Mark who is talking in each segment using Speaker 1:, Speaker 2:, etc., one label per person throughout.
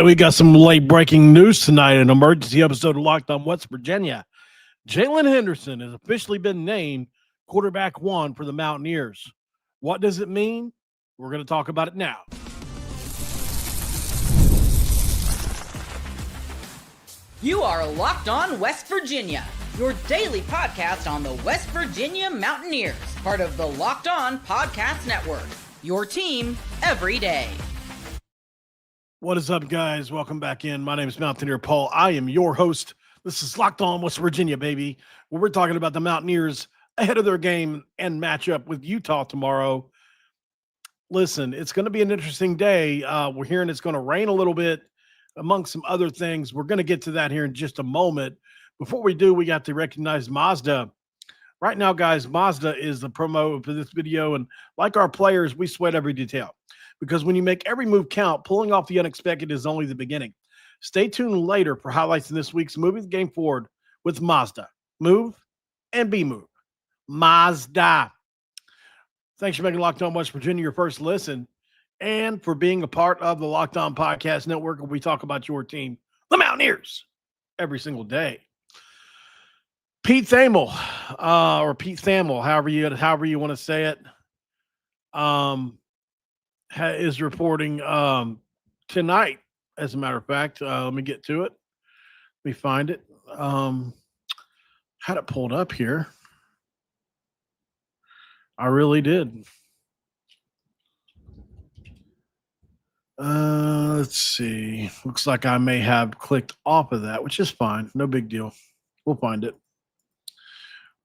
Speaker 1: We got some late breaking news tonight. An emergency episode of Locked on West Virginia. Jaylen Henderson has officially been named quarterback one for the Mountaineers. What does it mean? We're going to talk about it now.
Speaker 2: You are Locked on West Virginia, your daily podcast on the West Virginia Mountaineers, part of the Locked On Podcast Network, your team every day.
Speaker 1: What is up, guys? Welcome back in. My name is Mountaineer Paul. I am your host. This is Locked on West Virginia, baby, where we're talking about the Mountaineers ahead of their game and matchup with Utah tomorrow. Listen, it's going to be an interesting day. We're hearing it's going to rain a little bit, among some other things. We're going to get to that here in just a moment. Before we do, we got to recognize Mazda. Right now, guys, Mazda is the promo for this video, and like our players, we sweat every detail. Because when you make every move count, pulling off the unexpected is only the beginning. Stay tuned later for highlights in this week's Moving the Game Forward with Mazda. Move and be moved. Mazda. Thanks for making Locked On West Virginia your first listen and for being a part of the Locked On Podcast Network where we talk about your team, the Mountaineers, every single day. Pete Thamel, or Pete Thamel, however you want to say it, is reporting tonight, as a matter of fact. Let me get to it. Let me find it. Had it pulled up here. I really did. Let's see. Looks like I may have clicked off of that, which is fine. No big deal. We'll find it.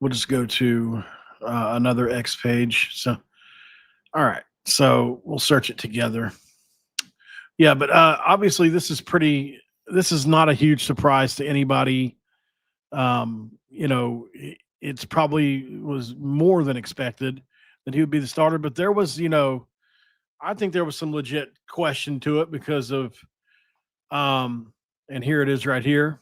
Speaker 1: We'll just go to another X page. So, all right. So we'll search it together. Yeah, but obviously this is not a huge surprise to anybody. It's probably was more than expected that he would be the starter, but there was, I think there was some legit question to it because of, and here it is right here.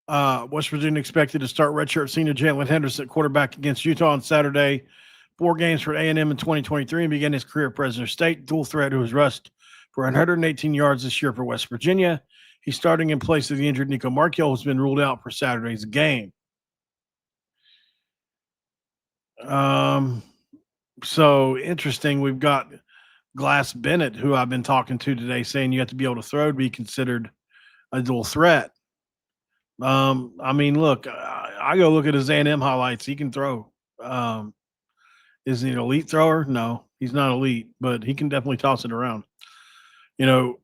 Speaker 1: West Virginia expected to start redshirt senior Jaylen Henderson at quarterback against Utah on Saturday. 4 games for A&M in 2023 and began his career at Fresno State. Dual threat who has rushed for 118 yards this year for West Virginia. He's starting in place of the injured Nico Markiel, who's been ruled out for Saturday's game. So interesting. We've got Glass Bennett, who I've been talking to today, saying you have to be able to throw to be considered a dual threat. Look, I go look at his A&M highlights. He can throw. Is he an elite thrower? No, he's not elite, but he can definitely toss it around.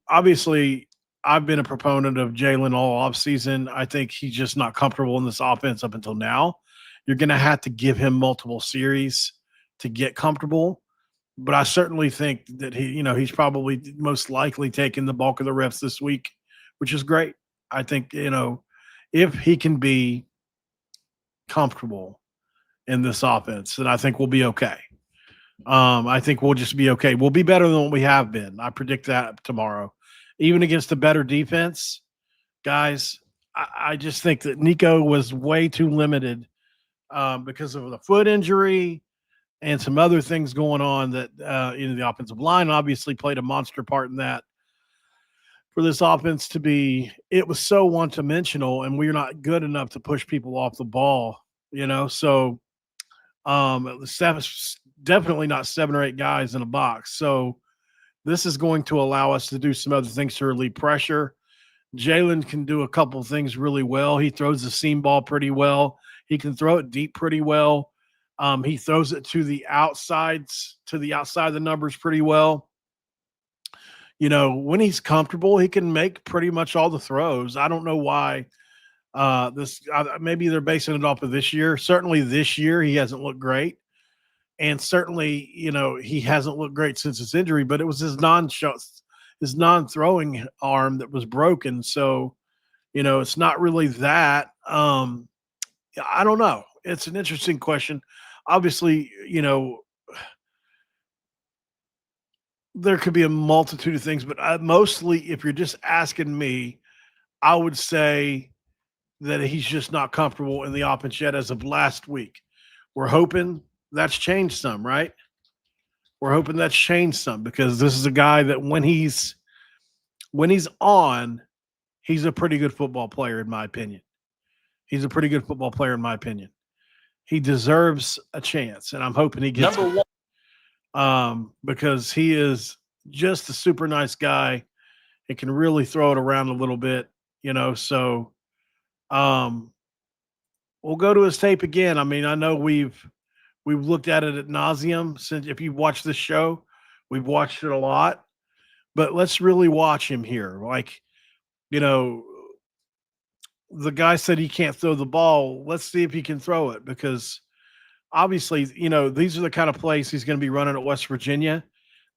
Speaker 1: Obviously, I've been a proponent of Jaylen all offseason. I think he's just not comfortable in this offense up until now. You're going to have to give him multiple series to get comfortable. But I certainly think that he's probably most likely taking the bulk of the reps this week, which is great. I think, if he can be comfortable in this offense, then I think we'll be okay. I think we'll just be okay. We'll be better than what we have been. I predict that tomorrow. Even against a better defense, guys, I just think that Nico was way too limited because of the foot injury and some other things going on that the offensive line obviously played a monster part in that. For this offense to be, it was so one-dimensional, and we're not good enough to push people off the ball, so it was definitely not 7 or 8 guys in a box. So this is going to allow us to do some other things to relieve pressure. Jaylen can do a couple things really well. He throws the seam ball pretty well. He can throw it deep pretty well. He throws it to the outside of the numbers pretty well. When he's comfortable, he can make pretty much all the throws. I don't know why maybe they're basing it off of this year. Certainly this year he hasn't looked great. And certainly, he hasn't looked great since his injury, but it was his non-throwing arm that was broken. So, it's not really that. I don't know. It's an interesting question. Obviously, there could be a multitude of things, but mostly if you're just asking me, I would say that he's just not comfortable in the offense yet as of last week. We're hoping that's changed some, right? We're hoping that's changed some because this is a guy that when he's on, he's a pretty good football player, in my opinion. He's a pretty good football player, in my opinion. He deserves a chance, and I'm hoping he gets
Speaker 3: Number
Speaker 1: one. Because he is just a super nice guy and can really throw it around a little bit, So we'll go to his tape again. I mean, I know we've looked at it at nauseum since if you've watched this show, we've watched it a lot. But let's really watch him here. Like, the guy said he can't throw the ball. Let's see if he can throw it because obviously, these are the kind of plays he's going to be running at West Virginia.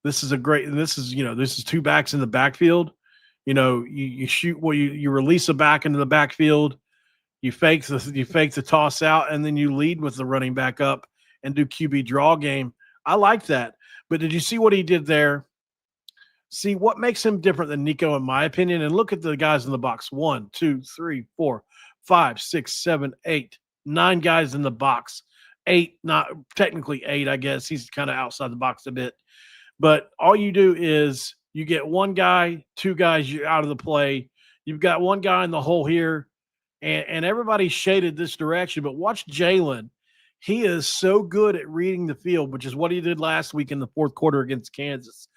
Speaker 1: This is this is two backs in the backfield. You shoot you release a back into the backfield, you fake the toss out, and then you lead with the running back up and do QB draw game. I like that. But did you see what he did there? See what makes him different than Nico, in my opinion. And look at the guys in the box. 1, 2, 3, 4, 5, 6, 7, 8, 9 guys in the box. 8, not technically 8, I guess. He's kind of outside the box a bit. But all you do is you get one guy, 2 guys, you're out of the play. You've got one guy in the hole here, and everybody's shaded this direction. But watch Jaylen. He is so good at reading the field, which is what he did last week in the fourth quarter against Kansas.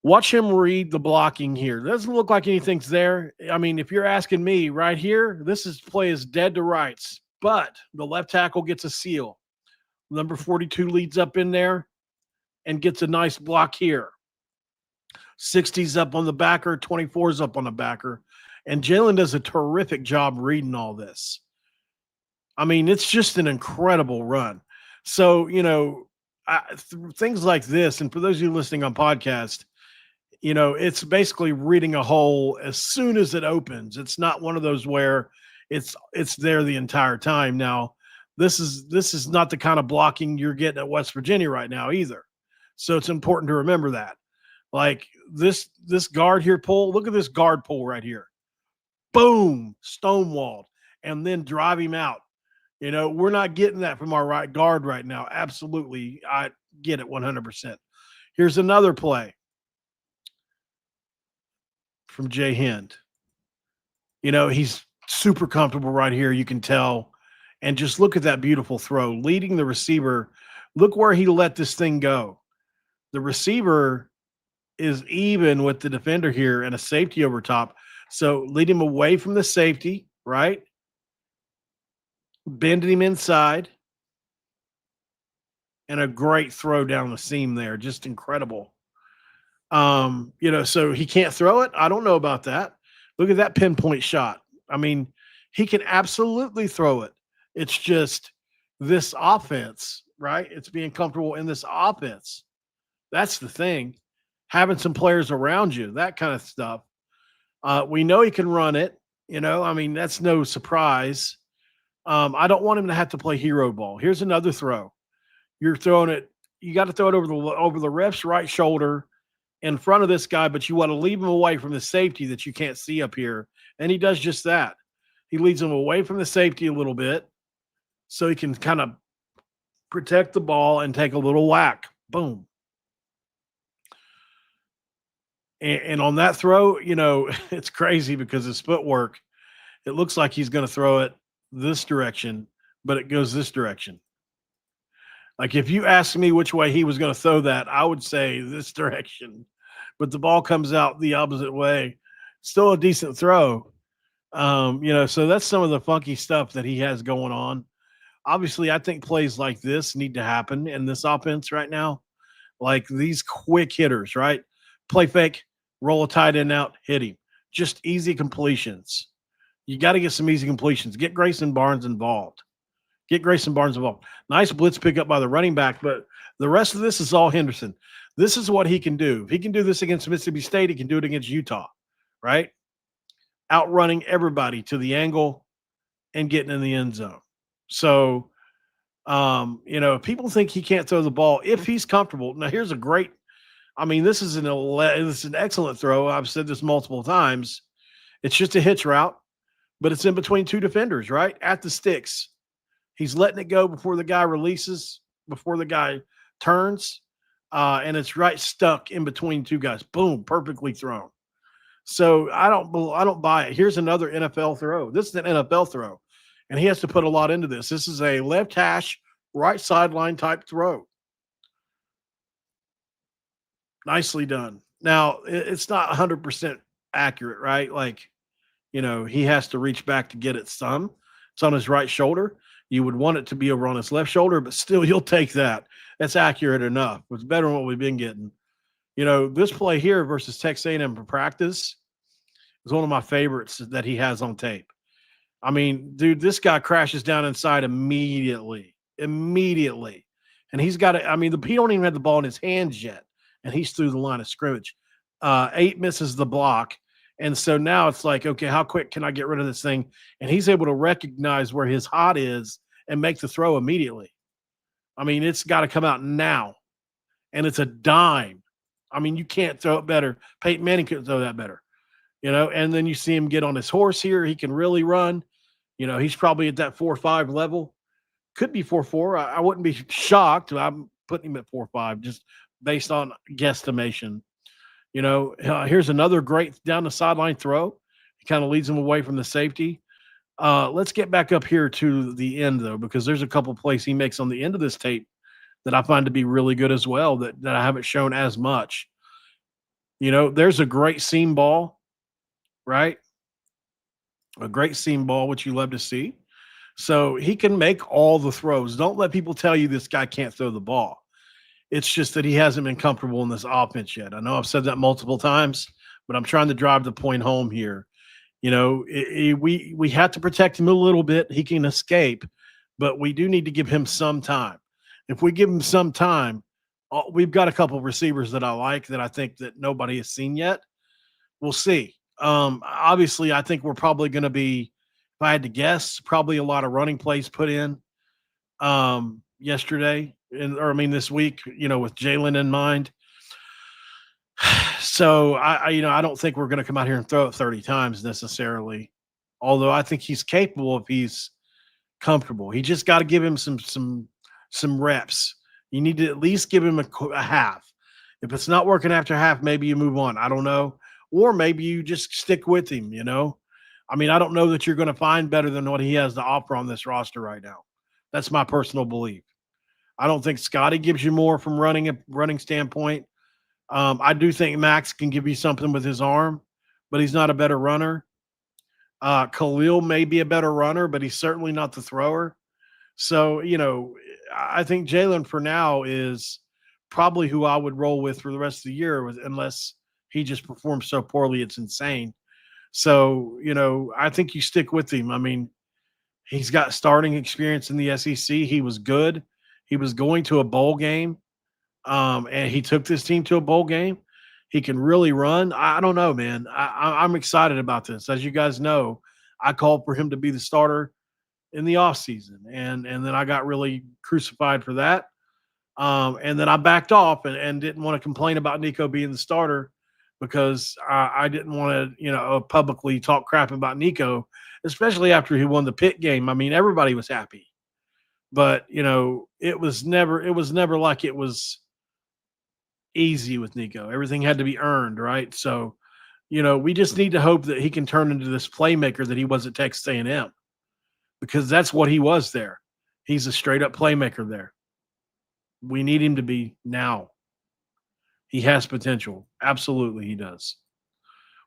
Speaker 1: Watch him read the blocking here. Doesn't look like anything's there. I mean, if you're asking me right here, play is dead to rights. But the left tackle gets a seal. Number 42 leads up in there and gets a nice block here. 60's up on the backer, 24's up on the backer. And Jaylen does a terrific job reading all this. I mean, it's just an incredible run. So, things like this, and for those of you listening on podcast, it's basically reading a hole as soon as it opens. It's not one of those where it's there the entire time. Now, this is not the kind of blocking you're getting at West Virginia right now either. So it's important to remember that. Like this guard here pull, look at this guard pull right here. Boom, stonewalled, and then drive him out. We're not getting that from our right guard right now. Absolutely. I get it 100%. Here's another play from Jay Hend. He's super comfortable right here. You can tell. And just look at that beautiful throw. Leading the receiver. Look where he let this thing go. The receiver is even with the defender here and a safety over top. So lead him away from the safety, right? Bending him inside. And a great throw down the seam there. Just incredible. So he can't throw it. I don't know about that. Look at that pinpoint shot. I mean, he can absolutely throw it. It's just this offense, right? It's being comfortable in this offense. That's the thing. Having some players around you, that kind of stuff. We know he can run it. I mean, that's no surprise. I don't want him to have to play hero ball. Here's another throw. You're throwing it. You got to throw it over the ref's right shoulder in front of this guy, but you want to leave him away from the safety that you can't see up here. And he does just that. He leads him away from the safety a little bit so he can kind of protect the ball and take a little whack. Boom. And on that throw, it's crazy because his footwork, it looks like he's going to throw it this direction, but it goes this direction. Like if you asked me which way he was going to throw that, I would say this direction, but the ball comes out the opposite way. Still a decent throw. So that's some of the funky stuff that he has going on. Obviously, I think plays like this need to happen in this offense right now. Like these quick hitters, right? Play fake, roll a tight end out, hit him. Just easy completions. You got to get some easy completions. Get Grayson Barnes involved. Nice blitz pickup by the running back, but the rest of this is all Henderson. This is what he can do. If he can do this against Mississippi State, he can do it against Utah, right? Outrunning everybody to the angle and getting in the end zone. So, if people think he can't throw the ball, if he's comfortable. Now, here's a great – this is an excellent throw. I've said this multiple times. It's just a hitch route, but it's in between 2 defenders, right? At the sticks. He's letting it go before the guy releases, before the guy turns. and it's right stuck in between two guys. Boom, perfectly thrown. So I don't buy it. Here's another NFL throw. This is an NFL throw, and he has to put a lot into this. This is a left hash, right sideline type throw. Nicely done. Now it's not 100% accurate, right? Like, he has to reach back to get it some. It's on his right shoulder. You would want it to be over on his left shoulder, but still, you'll take that. That's accurate enough. It's better than what we've been getting. This play here versus Texas A&M for practice is one of my favorites that he has on tape. I mean, dude, this guy crashes down inside immediately. And he's got it. I mean, he don't even have the ball in his hands yet, and he's through the line of scrimmage. 8 misses the block. And so now it's like, okay, how quick can I get rid of this thing? And he's able to recognize where his hot is and make the throw immediately. I mean, it's got to come out now. And it's a dime. I mean, you can't throw it better. Peyton Manning couldn't throw that better. And then you see him get on his horse here. He can really run. He's probably at that 4.5 level. Could be 4.4. I wouldn't be shocked. I'm putting him at 4.5 just based on guesstimation. Here's another great down the sideline throw. He kind of leads him away from the safety. Let's get back up here to the end, though, because there's a couple plays he makes on the end of this tape that I find to be really good as well that I haven't shown as much. There's a great seam ball, right? A great seam ball, which you love to see. So he can make all the throws. Don't let people tell you this guy can't throw the ball. It's just that he hasn't been comfortable in this offense yet. I know I've said that multiple times, but I'm trying to drive the point home here. We have to protect him a little bit. He can escape, but we do need to give him some time. If we give him some time, we've got a couple of receivers that I like that I think that nobody has seen yet. We'll see. Obviously, I think we're probably going to be, if I had to guess, probably a lot of running plays put in yesterday. This week, with Jaylen in mind. So I don't think we're going to come out here and throw it 30 times necessarily. Although I think he's capable if he's comfortable. He just got to give him some reps. You need to at least give him a half. If it's not working after half, maybe you move on. I don't know. Or maybe you just stick with him, I don't know that you're going to find better than what he has to offer on this roster right now. That's my personal belief. I don't think Scotty gives you more from running standpoint. I do think Max can give you something with his arm, but he's not a better runner. Khalil may be a better runner, but he's certainly not the thrower. So, I think Jaylen for now is probably who I would roll with for the rest of the year, unless he just performs so poorly it's insane. So, I think you stick with him. I mean, he's got starting experience in the SEC. He was good. He was going to a bowl game, and he took this team to a bowl game. He can really run. I don't know, man. I'm excited about this. As you guys know, I called for him to be the starter in the offseason, and then I got really crucified for that. And then I backed off and didn't want to complain about Nico being the starter because I didn't want to, publicly talk crap about Nico, especially after he won the Pitt game. I mean, everybody was happy. But, it was never like it was easy with Nico. Everything had to be earned, right? So, we just need to hope that he can turn into this playmaker that he was at Texas A&M, because that's what he was there. He's a straight up playmaker there. We need him to be now. He has potential. Absolutely, he does.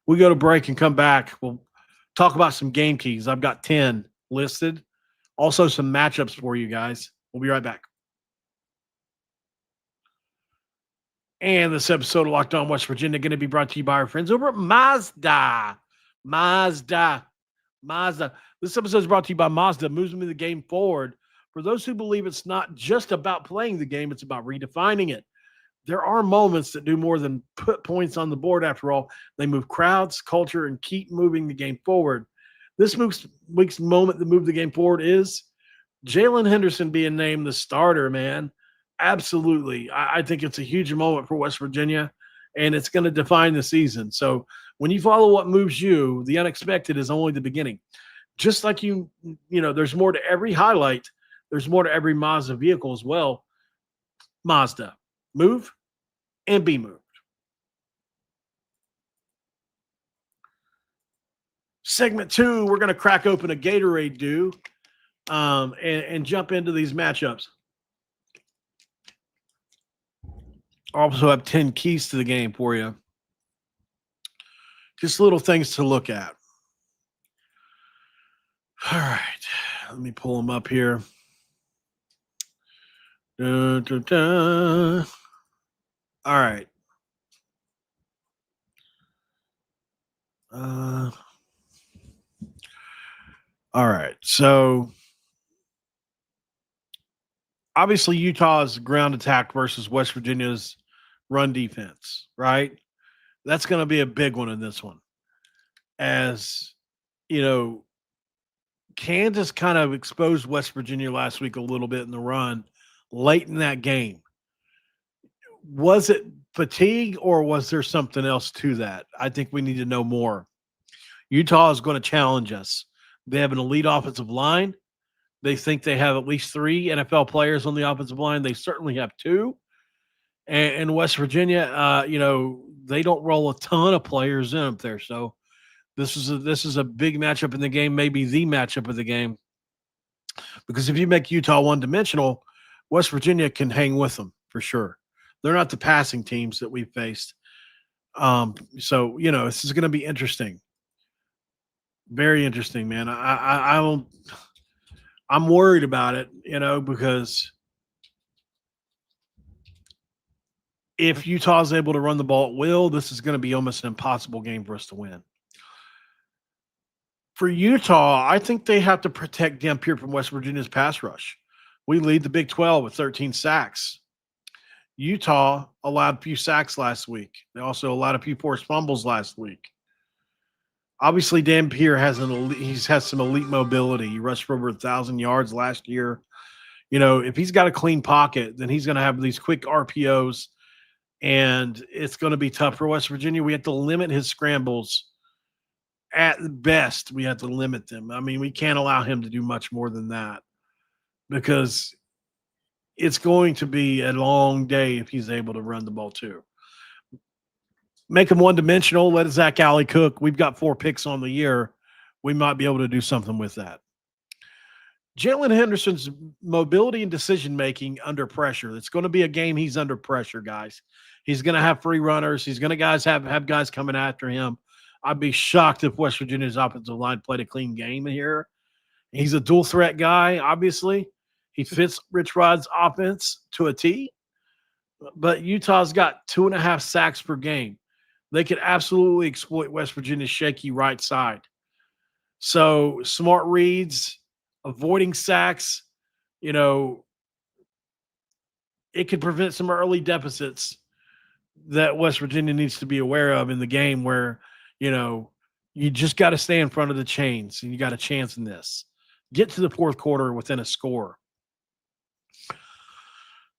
Speaker 1: We go to break and come back. We'll talk about some game keys. I've got 10 listed. Also, some matchups for you guys. We'll be right back. And this episode of Locked On West Virginia going to be brought to you by our friends over at Mazda. Mazda. This episode is brought to you by Mazda, moves me the game forward. For those who believe it's not just about playing the game, it's about redefining it. There are moments that do more than put points on the board. After all, they move crowds, culture, and keep moving the game forward. This week's moment that moved the game forward is Jaylen Henderson being named the starter, man. Absolutely. I think it's a huge moment for West Virginia, and it's going to define the season. So when you follow what moves you, the unexpected is only the beginning. Just like there's more to every highlight. There's more to every Mazda vehicle as well. Mazda. Move and be moved. Segment 2, we're going to crack open a Gatorade Dew and jump into these matchups. Also have 10 keys to the game for you. Just little things to look at. All right. Let me pull them up here. All right. All right. So obviously Utah's ground attack versus West Virginia's run defense, right? That's going to be a big one in this one. As, you know, Kansas kind of exposed West Virginia last week a little bit in the run late in that game. Was it fatigue or was there something else to that? I think we need to know more. Utah is going to challenge us. They have an elite offensive line. They think they have at least 3 NFL players on the offensive line. They certainly have 2. And West Virginia, they don't roll a ton of players in up there. So this is a big matchup in the game, maybe the matchup of the game. Because if you make Utah one-dimensional, West Virginia can hang with them for sure. They're not the passing teams that we've faced. So, this is going to be interesting. Very interesting, man. I'm worried about it, because if Utah is able to run the ball at will, this is going to be almost an impossible game for us to win. For Utah, I think they have to protect Dampier from West Virginia's pass rush. We lead the Big 12 with 13 sacks. Utah allowed a few sacks last week. They also allowed a few forced fumbles last week. Obviously, Dampier has some elite mobility. He rushed for over 1,000 yards last year. If he's got a clean pocket, then he's going to have these quick RPOs, and it's going to be tough for West Virginia. We have to limit his scrambles. At best, we have to limit them. I mean, we can't allow him to do much more than that because it's going to be a long day if he's able to run the ball too. Make him one-dimensional. Let Zach Alley cook. We've got 4 picks on the year. We might be able to do something with that. Jaylen Henderson's mobility and decision-making under pressure. It's going to be a game he's under pressure, guys. He's going to have free runners. He's going to have guys coming after him. I'd be shocked if West Virginia's offensive line played a clean game here. He's a dual-threat guy, obviously. He fits Rich Rod's offense to a T. But Utah's got 2.5 sacks per game. They could absolutely exploit West Virginia's shaky right side. So smart reads, avoiding sacks, it could prevent some early deficits that West Virginia needs to be aware of in the game where, you just got to stay in front of the chains and you got a chance in this. Get to the 4th quarter within a score.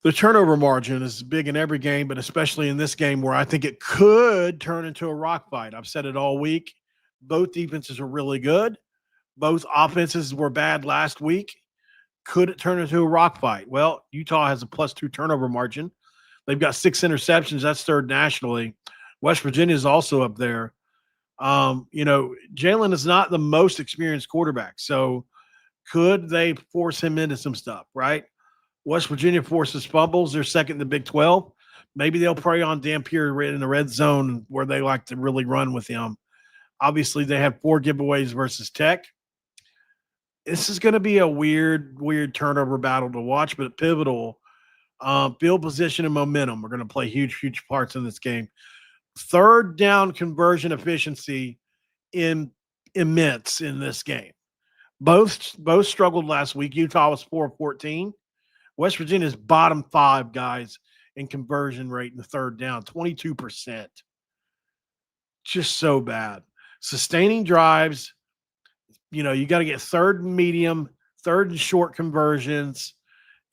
Speaker 1: The turnover margin is big in every game, but especially in this game where I think it could turn into a rock fight. I've said it all week. Both defenses are really good. Both offenses were bad last week. Could it turn into a rock fight? Well, Utah has a +2 turnover margin. They've got 6 interceptions. That's 3rd nationally. West Virginia is also up there. Jaylen is not the most experienced quarterback. So could they force him into some stuff, right? West Virginia forces fumbles. They're second in the Big 12. Maybe they'll prey on Dampier in the red zone where they like to really run with him. Obviously, they have 4 giveaways versus Tech. This is going to be a weird turnover battle to watch, but pivotal. Field position and momentum are going to play huge parts in this game. 3rd down conversion efficiency immense in this game. Both struggled last week. Utah was 4 of 14. West Virginia's bottom 5 guys in conversion rate in the 3rd down, 22%. Just so bad. Sustaining drives, you got to get 3rd and medium, 3rd and short conversions.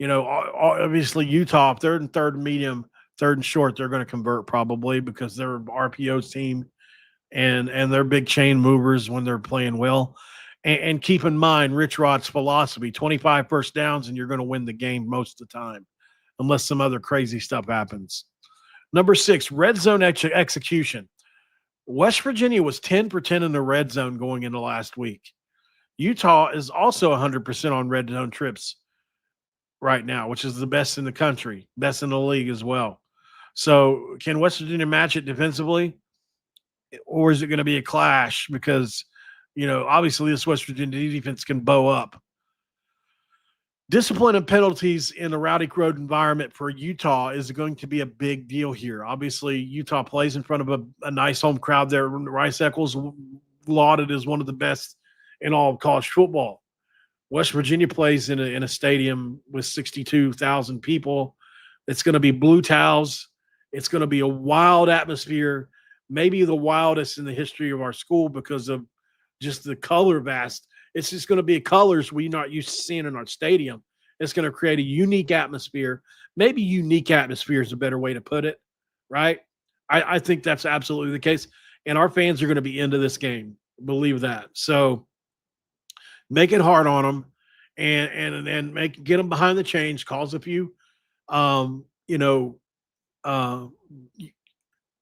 Speaker 1: Obviously Utah, 3rd and 3rd and medium, 3rd and short, they're going to convert probably because they're an RPO team and they're big chain movers when they're playing well. And keep in mind Rich Rod's philosophy, 25 first downs and you're going to win the game most of the time unless some other crazy stuff happens. Number 6, red zone execution. West Virginia was 10 for 10 in the red zone going into last week. Utah is also 100% on red zone trips right now, which is the best in the country, best in the league as well. So can West Virginia match it defensively, or is it going to be a clash? Because, obviously this West Virginia defense can bow up. Discipline and penalties in the Rowdy Road environment for Utah is going to be a big deal here. Obviously, Utah plays in front of a nice home crowd there. Rice Eccles lauded as one of the best in all of college football. West Virginia plays in a stadium with 62,000 people. It's going to be blue towels. It's going to be a wild atmosphere, maybe the wildest in the history of our school because of just the color vast. It's just going to be colors we're not used to seeing in our stadium. It's going to create a unique atmosphere. Maybe unique atmosphere is a better way to put it, right? I think that's absolutely the case. And our fans are going to be into this game. Believe that. So make it hard on them and get them behind the chains, cause a few,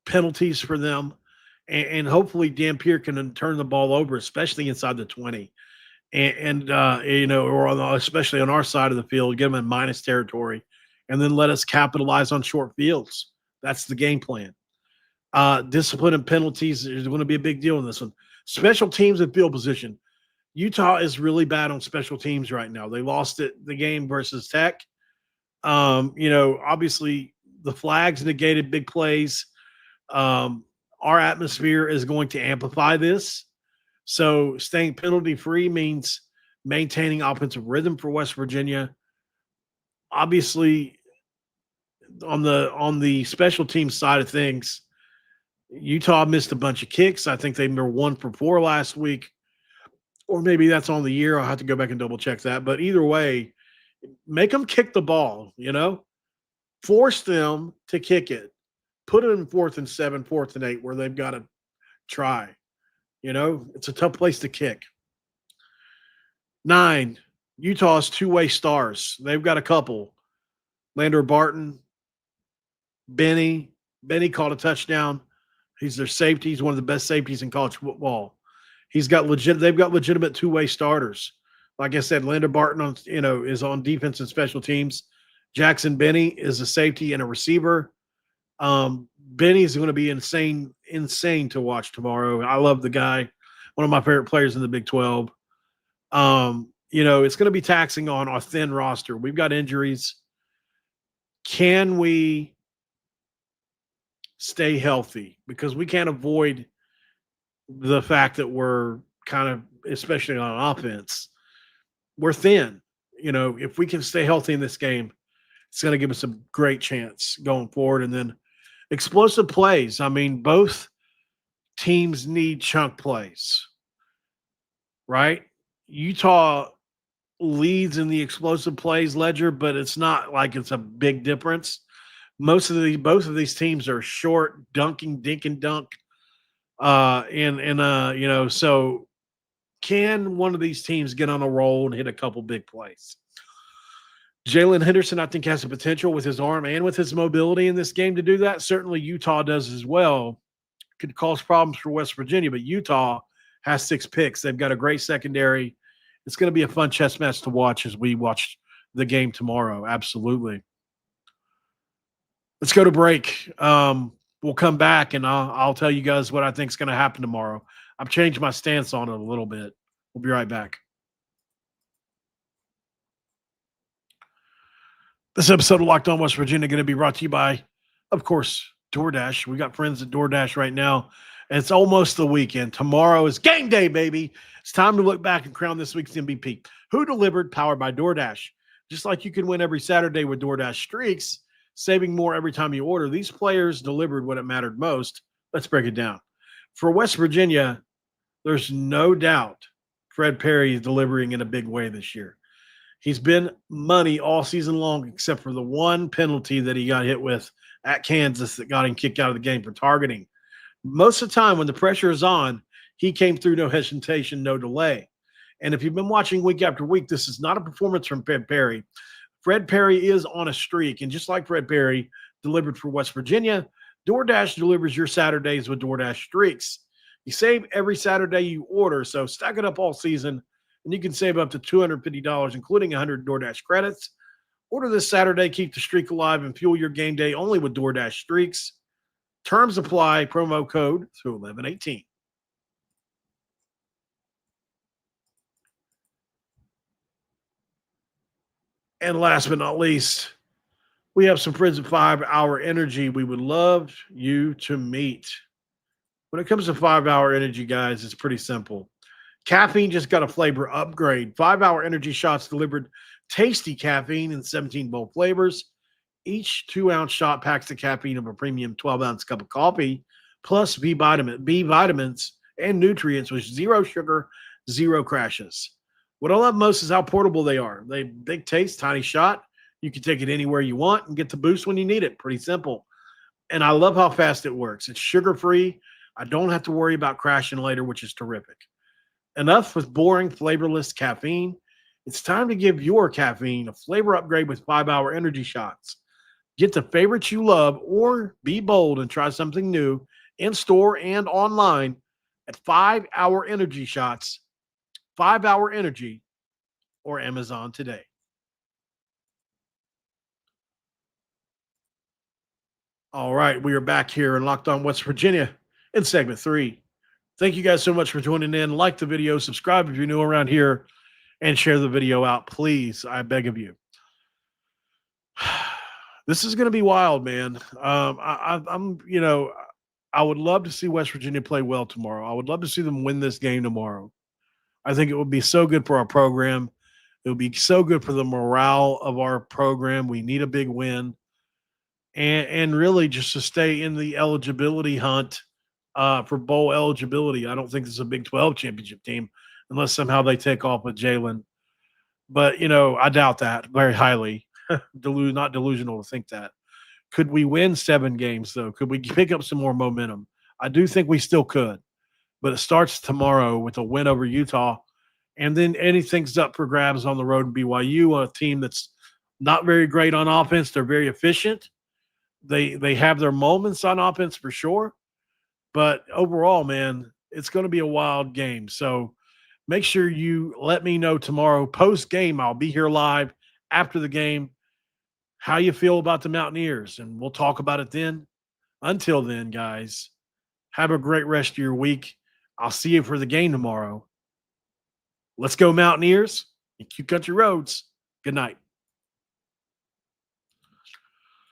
Speaker 1: penalties for them. And hopefully Dampier can turn the ball over, especially inside the 20. Especially on our side of the field, get them in minus territory, and then let us capitalize on short fields. That's the game plan. Discipline and penalties is going to be a big deal in this one. Special teams and field position. Utah is really bad on special teams right now. They lost the game versus Tech. Obviously the flags negated big plays. Our atmosphere is going to amplify this. So staying penalty-free means maintaining offensive rhythm for West Virginia. Obviously, on the special teams side of things, Utah missed a bunch of kicks. I think they were 1 for 4 last week, or maybe that's on the year. I'll have to go back and double-check that. But either way, make them kick the ball, Force them to kick it. Put it in 4th and 7, 4th and 8 where they've got to try. It's a tough place to kick. 9, Utah's two-way stars. They've got a couple. Lander Barton, Benny. Benny caught a touchdown. He's their safety. He's one of the best safeties in college football. They've got legitimate two-way starters. Like I said, Lander Barton is on defense and special teams. Jackson Benny is a safety and a receiver. Benny's going to be insane to watch tomorrow. I love the guy, one of my favorite players in the Big 12. It's going to be taxing on our thin roster. We've got injuries. Can we stay healthy? Because we can't avoid the fact that we're kind of, especially on offense, we're thin. If we can stay healthy in this game, it's going to give us a great chance going forward. And then explosive plays. I mean, both teams need chunk plays, right? Utah leads in the explosive plays ledger, but it's not like it's a big difference. Both of these teams are short, dink and dunk. So can one of these teams get on a roll and hit a couple big plays? Jaylen Henderson, I think, has the potential with his arm and with his mobility in this game to do that. Certainly Utah does as well. Could cause problems for West Virginia, but Utah has 6 picks. They've got a great secondary. It's going to be a fun chess match to watch as we watch the game tomorrow. Absolutely. Let's go to break. We'll come back, and I'll tell you guys what I think is going to happen tomorrow. I've changed my stance on it a little bit. We'll be right back. This episode of Locked On West Virginia going to be brought to you by, of course, DoorDash. We got friends at DoorDash right now, and it's almost the weekend. Tomorrow is game day, baby. It's time to look back and crown this week's MVP. Who delivered? Powered by DoorDash. Just like you can win every Saturday with DoorDash Streaks, saving more every time you order, these players delivered when it mattered most. Let's break it down. For West Virginia, there's no doubt Fred Perry is delivering in a big way this year. He's been money all season long, except for the one penalty that he got hit with at Kansas that got him kicked out of the game for targeting. Most of the time when the pressure is on, he came through, no hesitation, no delay. And if you've been watching week after week, this is not a performance from Fred Perry. Fred Perry is on a streak, and just like Fred Perry, delivered for West Virginia. DoorDash delivers your Saturdays with DoorDash Streaks. You save every Saturday you order, so stack it up all season, and you can save up to $250, including 100 DoorDash credits. Order this Saturday, keep the streak alive, and fuel your game day only with DoorDash Streaks. Terms apply, promo code through 1118. And last but not least, we have some friends at 5 Hour Energy we would love you to meet. When it comes to 5 Hour Energy, guys, it's pretty simple. Caffeine just got a flavor upgrade. 5 Hour Energy shots delivered tasty caffeine in 17 bold flavors. Each 2-ounce shot packs the caffeine of a premium 12-ounce cup of coffee, plus B vitamins and nutrients with zero sugar, zero crashes. What I love most is how portable they are. They big taste, tiny shot. You can take it anywhere you want and get the boost when you need it. Pretty simple. And I love how fast it works. It's sugar-free. I don't have to worry about crashing later, which is terrific. Enough with boring, flavorless caffeine. It's time to give your caffeine a flavor upgrade with 5 Hour Energy shots. Get the favorites you love or be bold and try something new in store and online at 5 Hour Energy shots, 5 Hour Energy, or Amazon today. All right, we are back here in Locked On West Virginia in segment 3. Thank you guys so much for joining in. Like the video, subscribe if you're new around here, and share the video out, please. I beg of you. This is going to be wild, man. I would love to see West Virginia play well tomorrow. I would love to see them win this game tomorrow. I think it would be so good for our program. It would be so good for the morale of our program. We need a big win. And really just to stay in the eligibility hunt for bowl eligibility. I don't think this is a Big 12 championship team unless somehow they take off with Jaylen. But, I doubt that very highly. Not delusional to think that. Could we win 7 games, though? Could we pick up some more momentum? I do think we still could. But it starts tomorrow with a win over Utah. And then anything's up for grabs on the road in BYU, a team that's not very great on offense. They're very efficient. They have their moments on offense for sure. But overall, man, it's going to be a wild game. So make sure you let me know tomorrow post-game. I'll be here live after the game, how you feel about the Mountaineers, and we'll talk about it then. Until then, guys, have a great rest of your week. I'll see you for the game tomorrow. Let's go, Mountaineers and Q Country Roads. Good night.